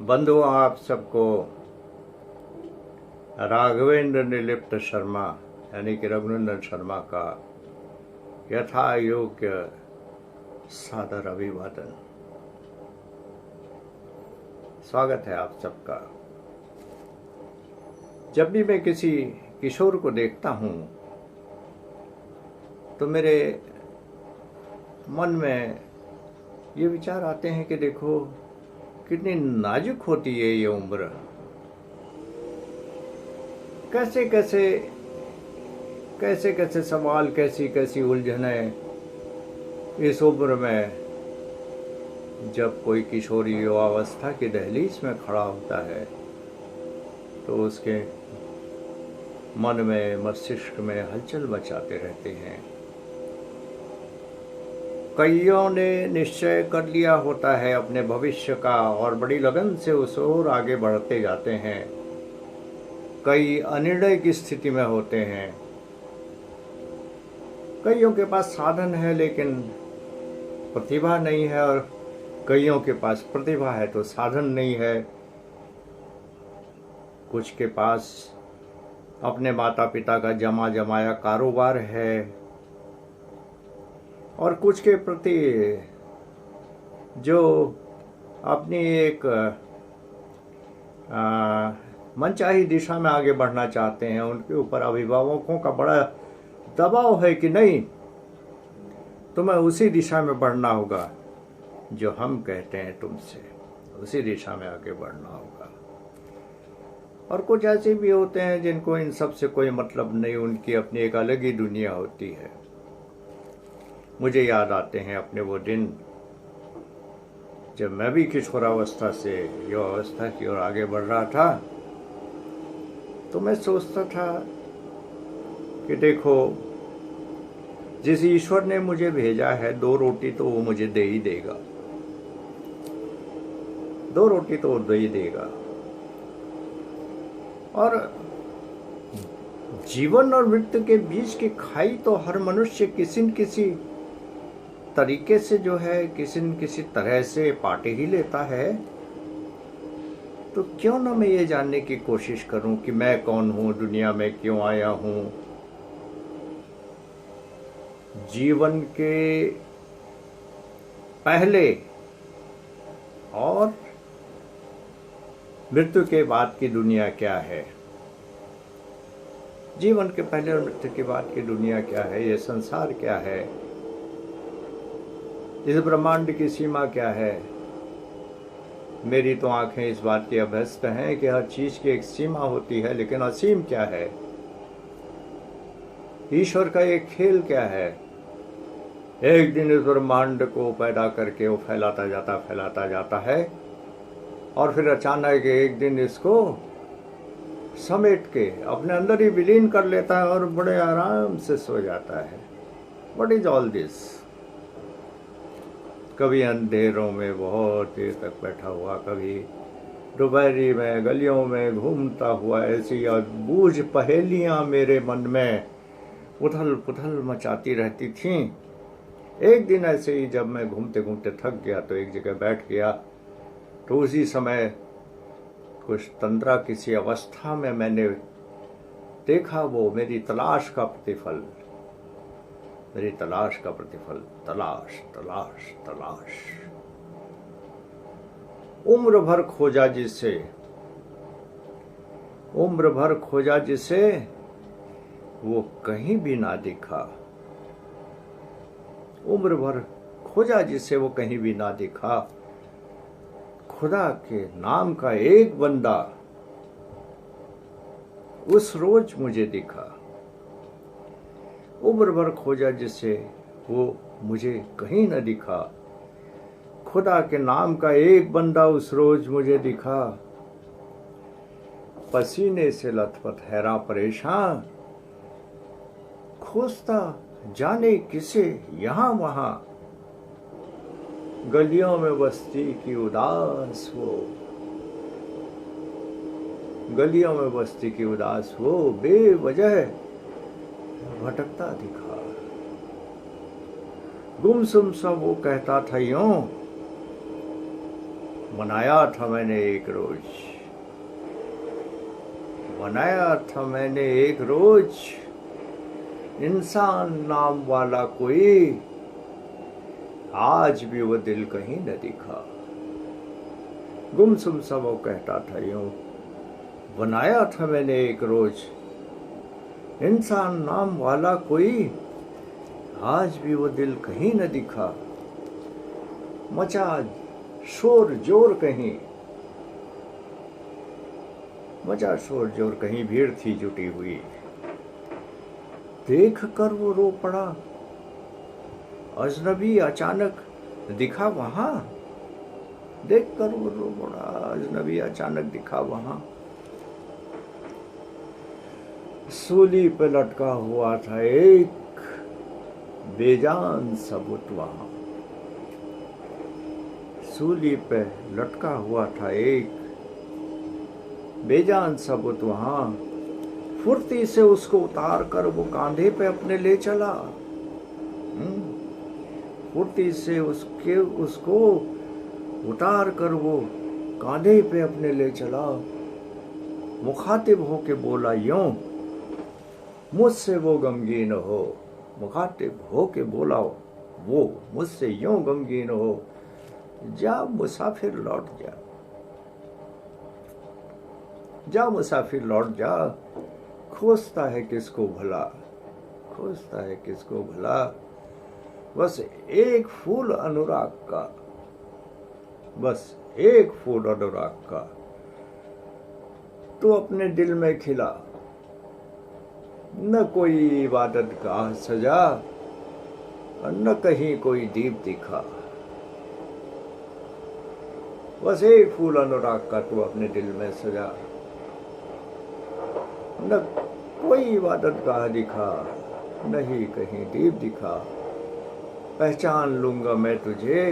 बंधुओं, आप सबको राघवेंद्र निर्लिप्त शर्मा यानी कि रघुनंदन शर्मा का यथा योग्य सादर अभिवादन। स्वागत है आप सबका। जब भी मैं किसी किशोर को देखता हूँ तो मेरे मन में ये विचार आते हैं कि देखो कितनी नाजुक होती है ये उम्र। कैसे कैसे कैसे कैसे सवाल, कैसी कैसी उलझनें इस उम्र में। जब कोई किशोरी युवावस्था की दहलीज में खड़ा होता है तो उसके मन में, मस्तिष्क में हलचल मचाते रहते हैं। कईयों ने निश्चय कर लिया होता है अपने भविष्य का और बड़ी लगन से उस ओर आगे बढ़ते जाते हैं। कई अनिर्णय की स्थिति में होते हैं। कईयों के पास साधन है लेकिन प्रतिभा नहीं है, और कईयों के पास प्रतिभा है तो साधन नहीं है। कुछ के पास अपने माता पिता का जमा जमाया कारोबार है, और कुछ के प्रति जो अपनी एक मनचाही दिशा में आगे बढ़ना चाहते हैं, उनके ऊपर अभिभावकों का बड़ा दबाव है कि नहीं, तुम्हें उसी दिशा में बढ़ना होगा जो हम कहते हैं तुमसे, उसी दिशा में आगे बढ़ना होगा। और कुछ ऐसे भी होते हैं जिनको इन सब से कोई मतलब नहीं, उनकी अपनी एक अलग ही दुनिया होती है। मुझे याद आते हैं अपने वो दिन जब मैं भी किशोरावस्था से युवावस्था की ओर आगे बढ़ रहा था। तो मैं सोचता था कि देखो, जिस ईश्वर ने मुझे भेजा है, 2 रोटी तो वो मुझे दे ही देगा, 2 रोटी तो वो दे ही देगा। और जीवन और मृत्यु के बीच की खाई तो हर मनुष्य किसी न किसी तरीके से जो है, किसी न किसी तरह से पाटे ही लेता है। तो क्यों ना मैं ये जानने की कोशिश करूं कि मैं कौन हूं, दुनिया में क्यों आया हूं। जीवन के पहले और मृत्यु के बाद की दुनिया क्या है, जीवन के पहले और मृत्यु के बाद की दुनिया क्या है, ये संसार क्या है, इस ब्रह्मांड की सीमा क्या है। मेरी तो आंखें इस बात की अभ्यस्त हैं कि हर चीज की एक सीमा होती है, लेकिन असीम क्या है, ईश्वर का एक खेल क्या है। एक दिन इस ब्रह्मांड को पैदा करके वो फैलाता जाता है, और फिर अचानक एक दिन इसको समेट के अपने अंदर ही विलीन कर लेता है और बड़े आराम से सो जाता है। What is all this. कभी अंधेरों में बहुत देर तक बैठा हुआ, कभी दोपहरी में गलियों में घूमता हुआ, ऐसी अबूझ पहेलियां मेरे मन में उथल पुथल मचाती रहती थीं। एक दिन ऐसे ही जब मैं घूमते घूमते थक गया तो एक जगह बैठ गया। तो उसी समय कुछ तंद्रा किसी अवस्था में मैंने देखा वो मेरी तलाश का प्रतिफल, मेरी तलाश का प्रतिफल, तलाश तलाश तलाश। उम्र भर खोजा जिसे, उम्र भर खोजा जिसे, वो कहीं भी ना दिखा। उम्र भर खोजा जिसे, वो कहीं भी ना दिखा। खुदा के नाम का एक बंदा उस रोज मुझे दिखा। उम्र भर खोजा जिसे, वो मुझे कहीं न दिखा। खुदा के नाम का एक बंदा उस रोज मुझे दिखा। पसीने से लथपथ हैरान परेशान, खोजता जाने किसे यहाँ वहां। गलियों में बस्ती की उदास वो, गलियों में बस्ती की उदास वो बेवजह भटकता दिखा। गुमसुम सा वो कहता था यूं, बनाया था मैंने एक रोज, बनाया था मैंने एक रोज, इंसान नाम वाला कोई, आज भी वो दिल कहीं न दिखा। गुमसुम सा वो कहता था यूं, बनाया था मैंने एक रोज, इंसान नाम वाला कोई, आज भी वो दिल कहीं न दिखा। मचा शोर जोर कहीं, मचा शोर जोर कहीं, भीड़ थी जुटी हुई, देख कर वो रो पड़ा, अजनबी अचानक दिखा वहां, देख कर वो रो पड़ा, अजनबी अचानक दिखा वहां। सूली पे लटका हुआ था एक बेजान सबूत वहां, सूली पे लटका हुआ था एक बेजान सबूत वहां। फुर्ती से उसको उतार कर वो कांधे पे अपने ले चला, फुर्ती से उसको उतार कर वो कांधे पे अपने ले चला। मुखातिब होके बोला यूं, मुझसे वो गमगीन हो, मुखातिब होके बोला वो मुझसे यूं गमगीन हो, जा मुसाफिर लौट जा, जा मुसाफिर लौट जा, खोजता है किसको भला, खोजता है किसको भला, बस एक फूल अनुराग का, बस एक फूल अनुराग का, तो अपने दिल में खिला, न कोई इबादत गाह सजा, न कहीं कोई दीप दिखा, बस एक फूल अनुराग का तू अपने दिल में सजा, न कोई इबादत गाह दिखा, नहीं कहीं दीप दिखा। पहचान लूंगा मैं तुझे,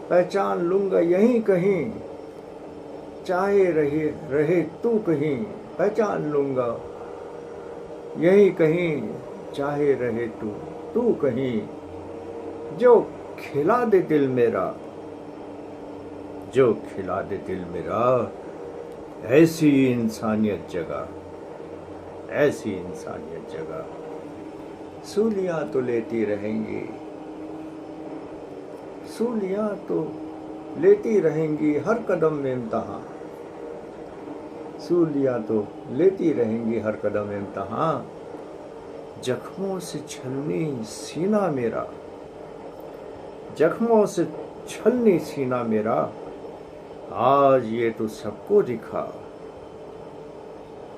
पहचान लूंगा यहीं कहीं, चाहे रहे रहे तू कहीं, पहचान लूंगा यहीं कहीं, चाहे रहे तू कहीं, जो खिला दे दिल मेरा, जो खिला दे दिल मेरा, ऐसी इंसानियत जगह, ऐसी इंसानियत जगह। सूलियां तो लेती रहेंगी, सूलियां तो लेती रहेंगी हर कदम में इम्तहां, सूलियां तो लेती रहेंगी हर कदम में इम्तहां। जख्मों से छलनी सीना मेरा, जख्मों से छलनी सीना मेरा, आज ये तो सबको दिखा।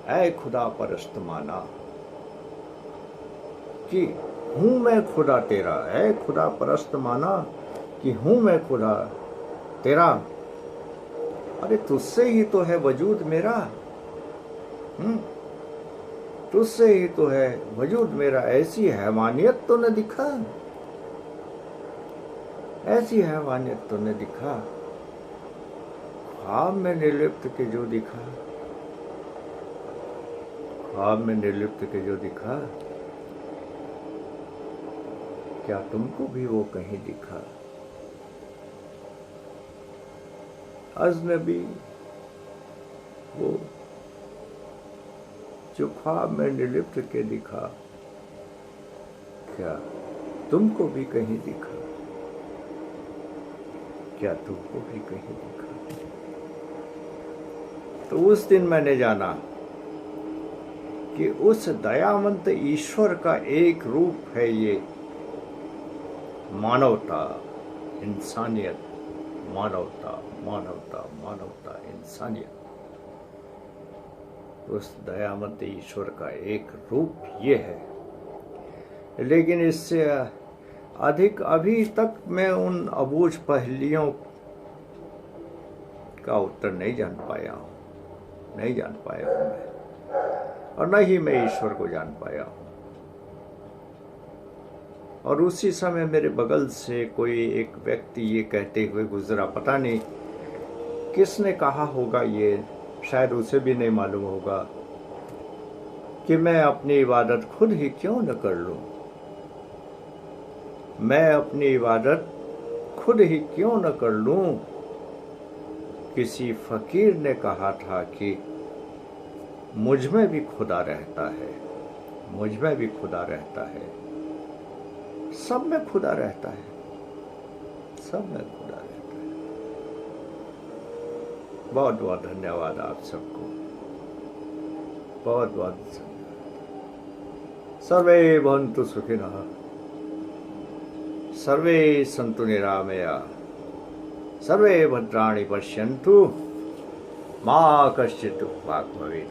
ऐ खुदा परस्त माना कि हूं मैं खुदा तेरा, ऐ खुदा परस्त माना कि हूं मैं खुदा तेरा। अरे तुझसे ही तो है वजूद मेरा, तुझसे ही तो है वजूद मेरा, ऐसी हैवानियत तो न दिखा, ऐसी हैवानियत तो न दिखा। ख्वाब में निर्लिप्त के जो दिखा, ख्वाब में निर्लिप्त के जो दिखा, क्या तुमको भी वो कहीं दिखा। अजनबी वो जो ख्वाब में निर्लिप्त के दिखा, क्या तुमको भी कहीं दिखा, क्या तुमको भी कहीं दिखा। तो उस दिन मैंने जाना कि उस दयावंत ईश्वर का एक रूप है ये मानवता, इंसानियत, मानवता, मानवता, मानवता, इंसानियत। उस दयावंत ईश्वर का एक रूप ये है। लेकिन इससे अधिक अभी तक मैं उन अबूझ पहेलियों का उत्तर नहीं जान पाया हूँ, नहीं जान पाया हूँ मैं, और न ही मैं ईश्वर को जान पाया हूँ। और उसी समय मेरे बगल से कोई एक व्यक्ति ये कहते हुए गुजरा, पता नहीं किसने कहा होगा, ये शायद उसे भी नहीं मालूम होगा, कि मैं अपनी इबादत खुद ही क्यों न कर लूं, मैं अपनी इबादत खुद ही क्यों न कर लूं, किसी फकीर ने कहा था कि मुझ में भी खुदा रहता है, मुझ में भी खुदा रहता है, सब में खुदा रहता है, सब में खुदा रहता है। बहुत बहुत धन्यवाद आप सबको, बहुत बहुत धन्यवाद। सर्वे भवन्तु सुखिनः, सर्वे सन्तु निरामया, सर्वे भद्राणि पश्यन्तु, मा कश्चित् दुःखभाग् भवेत्।